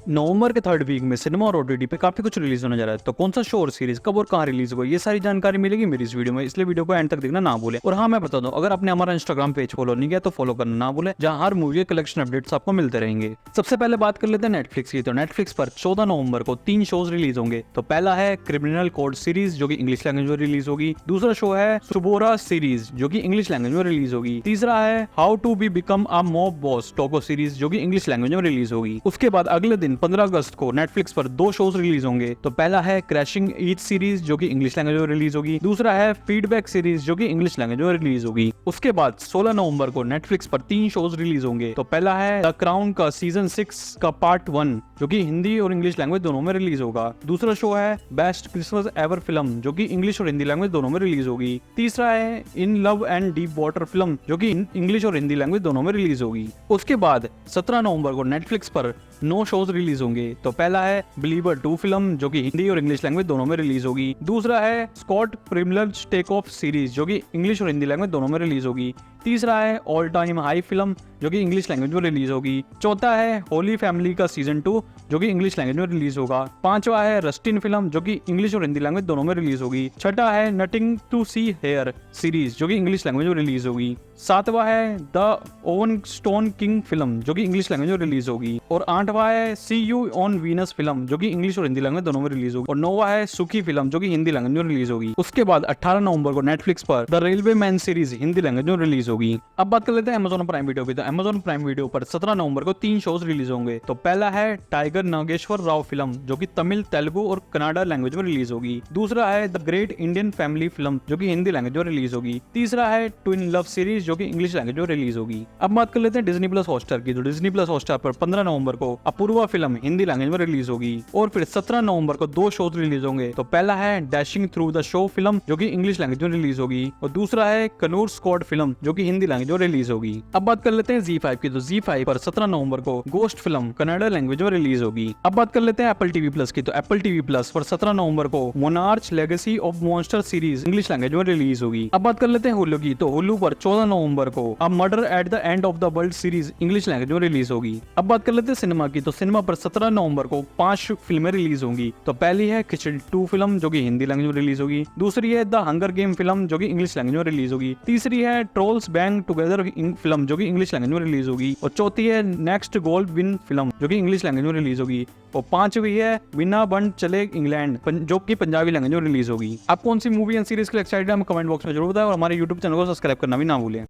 नवंबर के third week में cinema और ओटीटी पे काफी कुछ रिलीज होने जा रहा है, तो कौन सा शो और सीरीज कब और कहाँ रिलीज होगा ये सारी जानकारी मिलेगी मेरी इस वीडियो में, इसलिए वीडियो को एंड तक देखना ना भूले। और हाँ, मैं बता दूं, अगर आपने हमारा इंस्टाग्राम पेज फॉलो नहीं किया तो फॉलो करना ना भूले, जहाँ हर मूवी के कलेक्शन अपडेट्स आपको मिलते रहेंगे। सबसे पहले बात कर लेते हैं नेटफ्लिक्स की। तो नेटफ्लिक्स पर 14 नवंबर को 3 शोज रिलीज होंगे। तो पहला है क्रिमिनल कोड सीरीज जो कि इंग्लिश लैंग्वेज में रिलीज होगी। दूसरा शो है सुबोरा सीरीज जो कि इंग्लिश लैंग्वेज में रिलीज होगी। तीसरा है how to be become a mob boss टोको सीरीज जो कि इंग्लिश लैंग्वेज में रिलीज होगी। उसके बाद अगले दिन 15 अगस्त को नेटफ्लिक्स पर 2 शोज रिलीज होंगे। तो पहला है क्रैशिंग ईच सीरीज जो कि इंग्लिश लैंग्वेज में रिलीज होगी। दूसरा है फीडबैक सीरीज जो कि इंग्लिश लैंग्वेज में रिलीज होगी। उसके बाद 16 नवंबर को नेटफ्लिक्स पर 3 शोज रिलीज होंगे। तो पहला है द क्राउन का सीजन 6 का पार्ट 1 जो कि हिंदी और इंग्लिश लैंग्वेज दोनों में रिलीज होगा। दूसरा शो है बेस्ट क्रिसमस एवर फिल्म जो कि इंग्लिश और हिंदी लैंग्वेज दोनों में रिलीज होगी। तीसरा है in love and deep water film जो कि इंग्लिश और हिंदी लैंग्वेज दोनों में रिलीज होगी। उसके बाद 17 नवंबर को नेटफ्लिक्स पर 9 शोज रिलीज होंगे। तो पहला है बिलीवर 2 फिल्म जो कि हिंदी और इंग्लिश लैंग्वेज दोनों में रिलीज होगी। दूसरा है Scott privilege take off series जो कि इंग्लिश और हिंदी लैंग्वेज दोनों में रिलीज होगी। तीसरा है ऑल टाइम हाई फिल्म जो कि इंग्लिश लैंग्वेज में रिलीज होगी। चौथा है होली फैमिली का सीजन 2 जो कि इंग्लिश लैंग्वेज में रिलीज होगा। पांचवा है रस्टिन फिल्म जो कि इंग्लिश और हिंदी लैंग्वेज दोनों में रिलीज होगी। छठा है nothing to see here series जो कि इंग्लिश लैंग्वेज में रिलीज होगी। सातवां है the oven stone king film जो कि इंग्लिश लैंग्वेज में रिलीज होगी। और आठवां है सी यू ऑन वीनस फिल्म जो कि इंग्लिश और हिंदी लैंग्वेज दोनों में रिलीज होगी। और नौवां है सुखी फिल्म जो कि हिंदी लैंग्वेज में रिलीज होगी। उसके बाद 18 नवंबर को नेटफ्लिक्स पर the railway man series Hindi language में रिलीज होगी। अब बात कर लेते हैं अमेजॉन प्राइम वीडियो पे। तो अमेजॉन प्राइम वीडियो पर 17 नवंबर को 3 शोज रिलीज होंगे। तो पहला है टाइगर नागेश्वर राव फिल्म जो कि तमिल, तेलुगु और कन्नड़ा लैंग्वेज में रिलीज होगी। दूसरा है the great Indian family film जो कि हिंदी लैंग्वेज में रिलीज होगी। तीसरा है ट्विन लव सीरीज जो कि इंग्लिश लैंग्वेज में रिलीज होगी। अब बात कर लेते हैं डिज्नी प्लस हॉटस्टार की। तो डिज्नी प्लस हॉटस्टार पर 15 नवंबर को अपूर्वा फिल्म हिंदी लैंग्वेज में रिलीज होगी। और फिर 17 नवंबर को 2 शोज रिलीज होंगे। तो पहला है dashing through the show film जो कि इंग्लिश लैंग्वेज में रिलीज होगी। और दूसरा है कनूर स्क्वाड फिल्म जो कि हिंदी लैंग्वेज में रिलीज होगी। अब बात कर लेते हैं Z5 की। तो Z5 पर 17 नवंबर को गोस्ट फिल्म कन्नड़ा लैंग्वेज में रिलीज होगी। अब बात कर लेते हैं एप्पल टीवी प्लस की। तो एप्पल टीवी प्लस पर 17 नवंबर को monarch legacy of monster series English language में रिलीज होगी। अब बात कर लेते हैं हुलू की। तो हुलू पर 14 नवंबर को a murder at the end of the world series English language में रिलीज होगी। अब बात कर लेते हैं सिनेमा की। तो सिनेमा पर 17 नवंबर को 5 फिल्में रिलीज होंगी। तो पहली है खिचड़ी 2 फिल्म जो कि हिंदी लैंग्वेज में रिलीज होगी। दूसरी है द हंगर गेम फिल्म जो कि इंग्लिश लैंग्वेज में रिलीज होगी। तीसरी है ट्रोल्स बैंग टुगेदर फिल्म जो कि इंग्लिश लैंग्वेज में रिलीज होगी। और चौथी है नेक्स्ट गोल्ड विन फिल्म जो कि इंग्लिश लैंग्वेज में रिलीज होगी। और पांचवी है विना बंड चले इंग्लैंड जो कि पंजाबी लैंग्वेज में रिलीज होगी। आप कौन सी मूवी एंड सीरीज के लिए एक्साइटेड है, कमेंट बॉक्स में जरूर बताएं और हमारे यूट्यूब चैनल को सब्सक्राइब करना भी ना भूलें।